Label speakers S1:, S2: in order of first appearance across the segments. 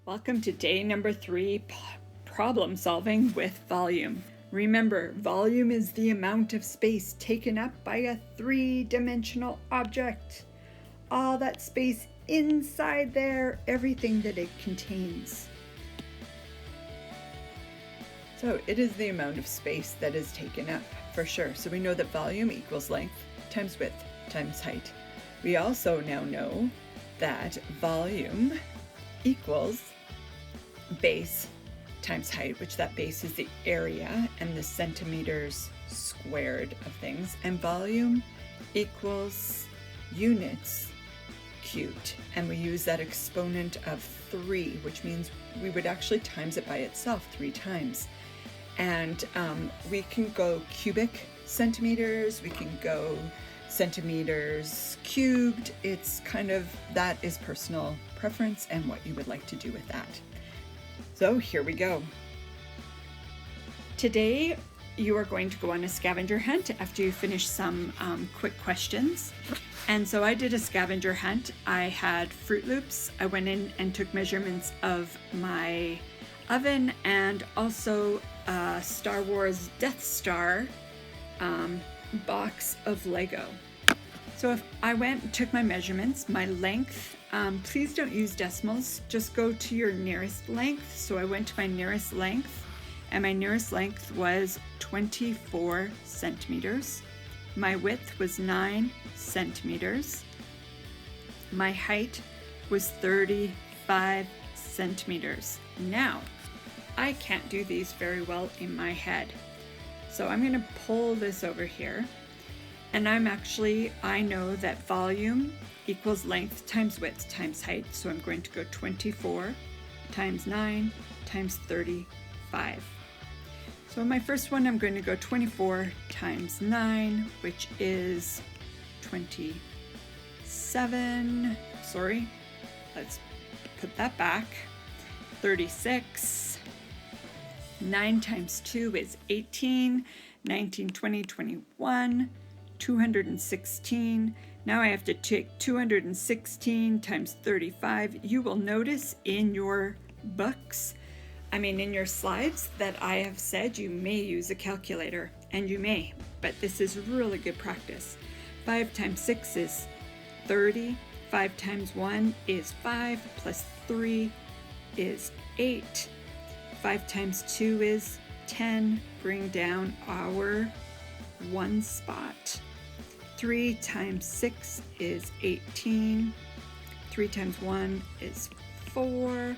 S1: Welcome to day number 3, problem solving with volume. Remember, volume is the amount of space taken up by a three-dimensional object. All that space inside there, everything that it contains. So it is the amount of space that is taken up, for sure. So we know that volume equals length times width times height. We also now know that volume equals base times height, which that base is the area and the centimeters squared of things, and volume equals units cubed, and we use that exponent of 3, which means we would actually times it by itself 3 times. And we can go cubic centimeters, we can go centimeters cubed. It's kind of, that is personal preference and what you would like to do with that. So here we go. Today you are going to go on a scavenger hunt after you finish some quick questions. And so I did a scavenger hunt. I had Fruit Loops. I went in and took measurements of my oven and also a Star Wars Death Star box of Lego. So if I went and took my measurements, my length, please don't use decimals, just go to your nearest length. So I went to my nearest length, and my nearest length was 24 centimeters. My width was 9 centimeters. My height was 35 centimeters. Now, I can't do these very well in my head. So I'm gonna pull this over here. And I know that volume equals length times width times height. So I'm going to go 24 times 9 times 35. So my first one, I'm going to go 24 times 9, which is 27. Sorry, let's put that back. 36. 9 times 2 is 18. 19, 20, 21. 216. Now I have to take 216 times 35. You will notice in your books, in your slides, that I have said you may use a calculator, and you may, but this is really good practice. 5 times 6 is 30. 5 times 1 is 5, plus 3 is 8. 5 times 2 is 10. Bring down our 1 spot. 3 times 6 is 18. 3 times 1 is 4.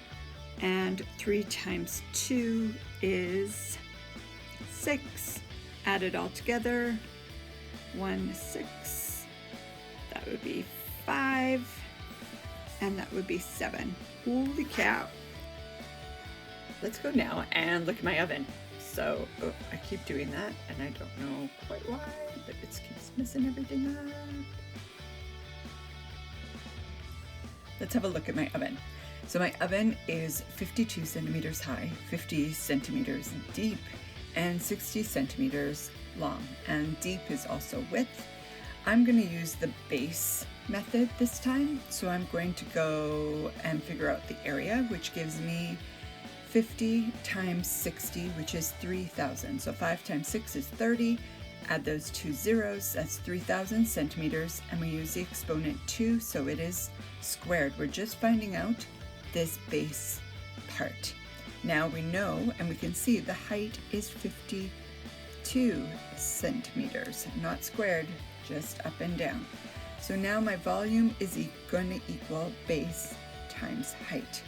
S1: And 3 times 2 is 6. Add it all together. 1, 6. That would be 5. And that would be 7. Holy cow. Let's go now and look at my oven. So, I keep doing that, and I don't know quite why, but it keeps messing everything up. Let's have a look at my oven. So my oven is 52 centimeters high, 50 centimeters deep, and 60 centimeters long. And deep is also width. I'm going to use the base method this time. So I'm going to go and figure out the area, which gives me 50 times 60, which is 3,000. So 5 times 6 is 30. Add those 2 zeros, that's 3,000 centimeters, and we use the exponent 2, so it is squared. We're just finding out this base part. Now we know, and we can see the height is 52 centimeters, not squared, just up and down. So now my volume is going to equal base times height.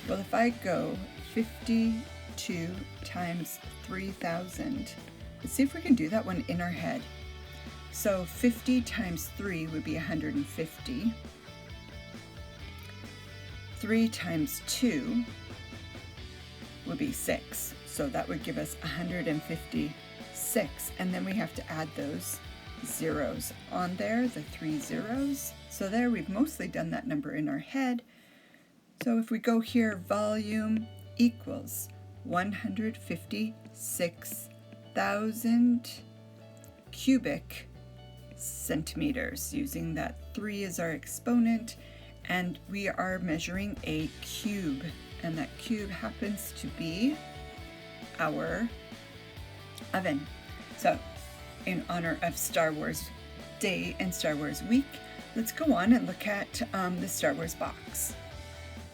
S1: Well, if I go 52 times 3,000, let's see if we can do that one in our head. So 50 times 3 would be 150. 3 times 2 would be 6. So that would give us 156. And then we have to add those zeros on there, the 3 zeros. So there, we've mostly done that number in our head. So if we go here, volume equals 156,000 cubic centimeters, using that 3 as our exponent, and we are measuring a cube and that cube happens to be our oven. So in honor of Star Wars Day and Star Wars Week, let's go on and look at the Star Wars box.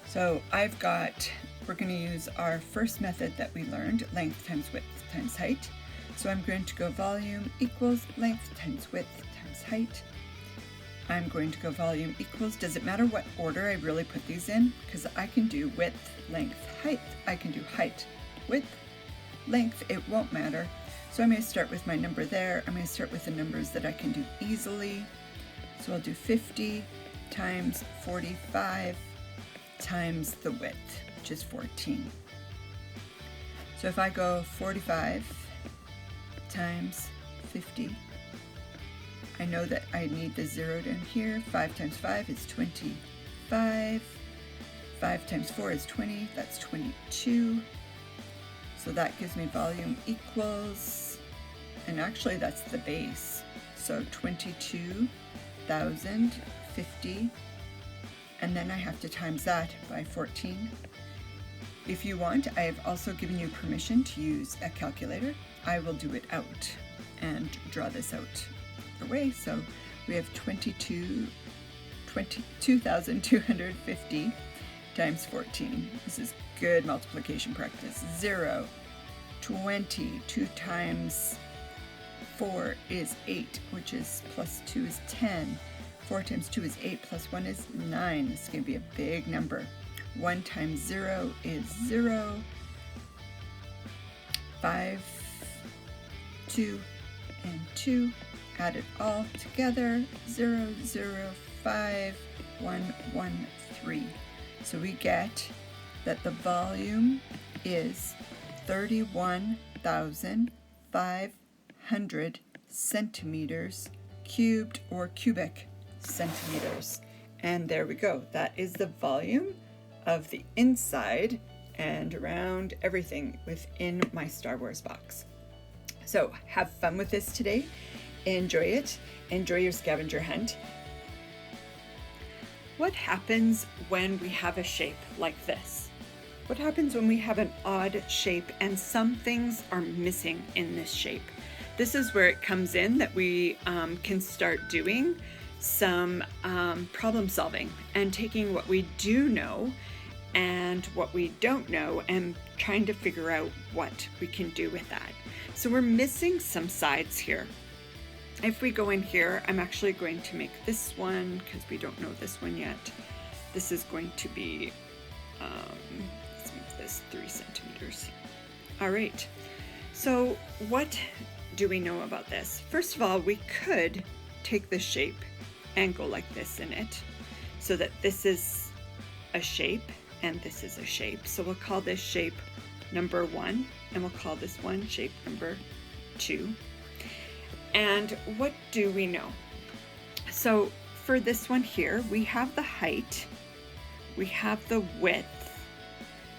S1: So we're going to use our first method that we learned, length times width times height. So I'm going to go volume equals length times width times height. I'm going to go volume equals, does it matter what order I really put these in? Because I can do width, length, height. I can do height, width, length, it won't matter. So I'm going to start with my number there. I'm going to start with the numbers that I can do easily. So I'll do 50 times 45 times the width, which is 14. So if I go 45 times 50, I know that I need the 0 down here. 5 times 5 is 25. 5 times 4 is 20, that's 22. So that gives me volume equals, and actually that's the base. So 22,050, and then I have to times that by 14. If you want, I have also given you permission to use a calculator. I will do it out and draw this out the way. So we have 22,250 times 14. This is good multiplication practice. 0, 20, 2 times 4 is 8, which is plus 2 is 10. 4 times 2 is 8, plus 1 is 9. This is going to be a big number. 1 times 0 is 0. 5, 2, and 2. Add it all together. 0, 0, 5, 1, 1, 3. So we get that the volume is 31,500 centimeters cubed, or cubic centimeters. And there we go. That is the volume of the inside and around everything within my Star Wars box. So have fun with this today. Enjoy it. Enjoy your scavenger hunt. What happens when we have a shape like this? What happens when we have an odd shape and some things are missing in this shape? This is where it comes in that we can start doing some problem solving and taking what we do know and what we don't know and trying to figure out what we can do with that. So we're missing some sides here. If we go in here, I'm actually going to make this one, because we don't know this one yet. This is going to be, let's make this 3 centimeters. All right, so what do we know about this? First of all, we could take the shape and go like this in it, so that this is a shape and this is a shape. So we'll call this shape number 1, and we'll call this one shape number 2. And what do we know? So for this one here, we have the height, we have the width,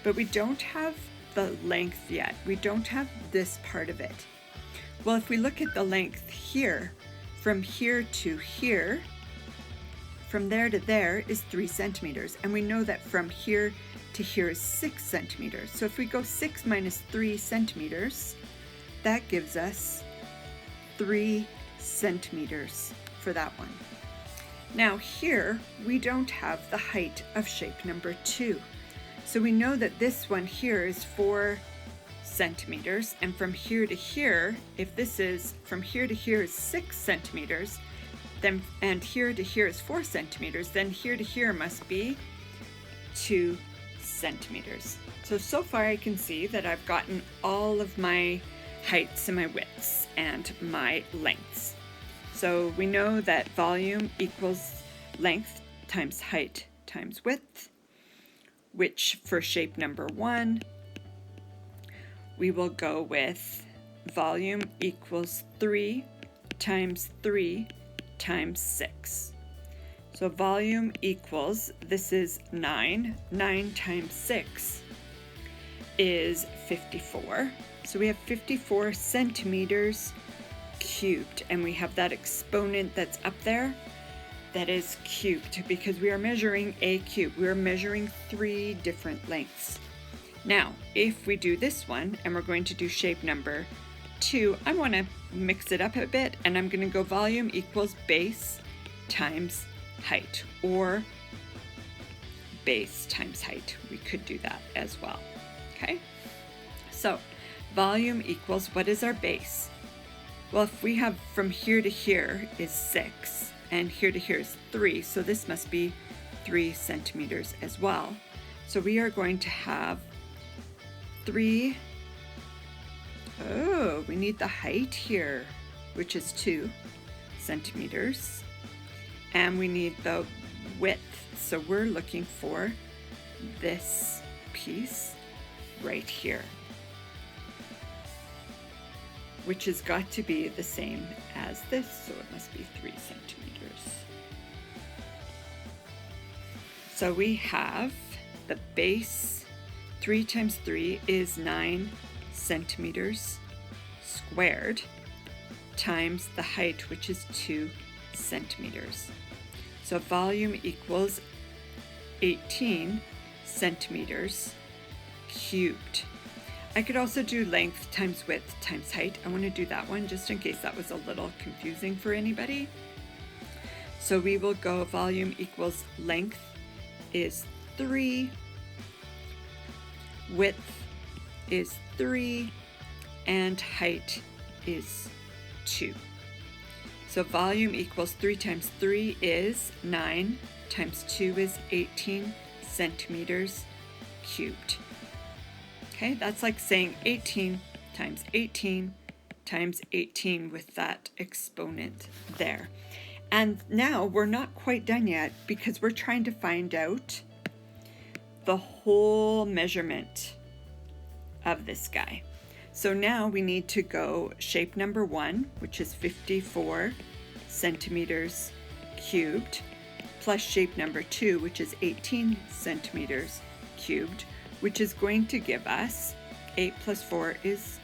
S1: but we don't have the length yet. We don't have this part of it. Well, if we look at the length here, from here to here, from there to there is 3 centimeters. And we know that from here to here is 6 centimeters. So if we go 6 minus 3 centimeters, that gives us 3 centimeters for that one. Now here, we don't have the height of shape number 2. So we know that this one here is 4 centimeters, and from here to here, if this is from here to here is 6 centimeters, then and here to here is 4 centimeters, then here to here must be 2 centimeters. So far I can see that I've gotten all of my heights and my widths and my lengths. So we know that volume equals length times height times width, which for shape number 1, we will go with volume equals 3 times 3 times 6. So volume equals, this is 9. 9 times 6 is 54. So we have 54 centimeters cubed, and we have that exponent that's up there. that is cubed because we are measuring a cube. We are measuring 3 different lengths. Now, if we do this one, and we're going to do shape number 2, I want to mix it up a bit, and I'm going to go volume equals base times height, or base times height. We could do that as well. Okay, so volume equals, what is our base? Well, if we have from here to here is 6, and here to here is 3, so this must be 3 centimeters as well. So we are going to have 3, oh, we need the height here, which is 2 centimeters, and we need the width, so we're looking for this piece right here, which has got to be the same as this, so it must be 3 centimeters. So we have the base, 3 times 3 is 9 centimeters squared, times the height, which is 2 centimeters. So volume equals 18 centimeters cubed. I could also do length times width times height. I want to do that one just in case that was a little confusing for anybody. So we will go volume equals length is 3, width is 3, and height is 2. So volume equals 3 times 3 is 9, times 2 is 18 centimeters cubed. Okay, that's like saying 18 times 18 times 18 with that exponent there. And now we're not quite done yet because we're trying to find out the whole measurement of this guy. So now we need to go shape number 1, which is 54 centimeters cubed, plus shape number 2, which is 18 centimeters cubed, which is going to give us 8 plus 4 is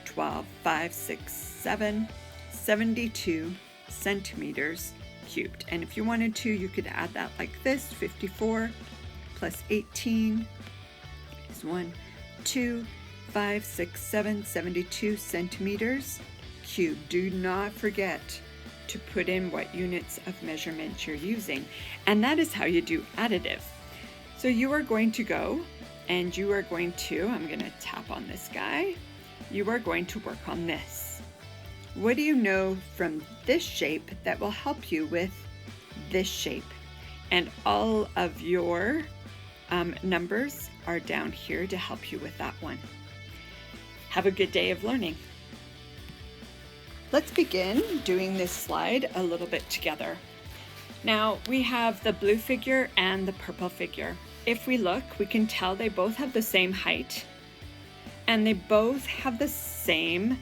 S1: 12, 5, 6, 7, 72 centimeters cubed. And if you wanted to, you could add that like this, 54 plus 18 is 1, 2, 5, 6, 7, 72 centimeters cubed. Do not forget to put in what units of measurement you're using. And that is how you do additive. So you are going to go and you are going to, I'm going to tap on this guy, you are going to work on this. What do you know from this shape that will help you with this shape? And all of your numbers are down here to help you with that one. Have a good day of learning. Let's begin doing this slide a little bit together. Now we have the blue figure and the purple figure. If we look, we can tell they both have the same height and they both have the same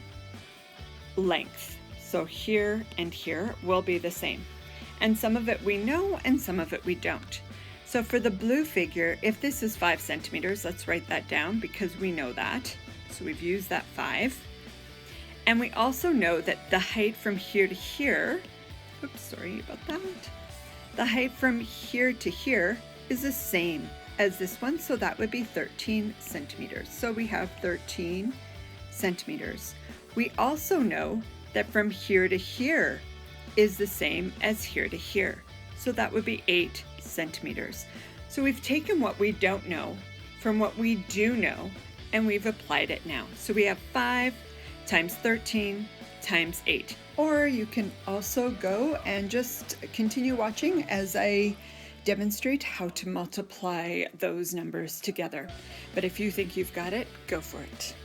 S1: length. So here and here will be the same. And some of it we know and some of it we don't. So for the blue figure, if this is 5 centimeters, let's write that down because we know that. So we've used that 5. And we also know that the height from here to here, oops, sorry about that. The height from here to here is the same as this one, so that would be 13 centimeters. So we have 13 centimeters. We also know that from here to here is the same as here to here, so that would be 8 centimeters. So we've taken what we don't know from what we do know, and we've applied it now. So we have 5 times 13 times 8. Or you can also go and just continue watching as I demonstrate how to multiply those numbers together. But if you think you've got it, go for it.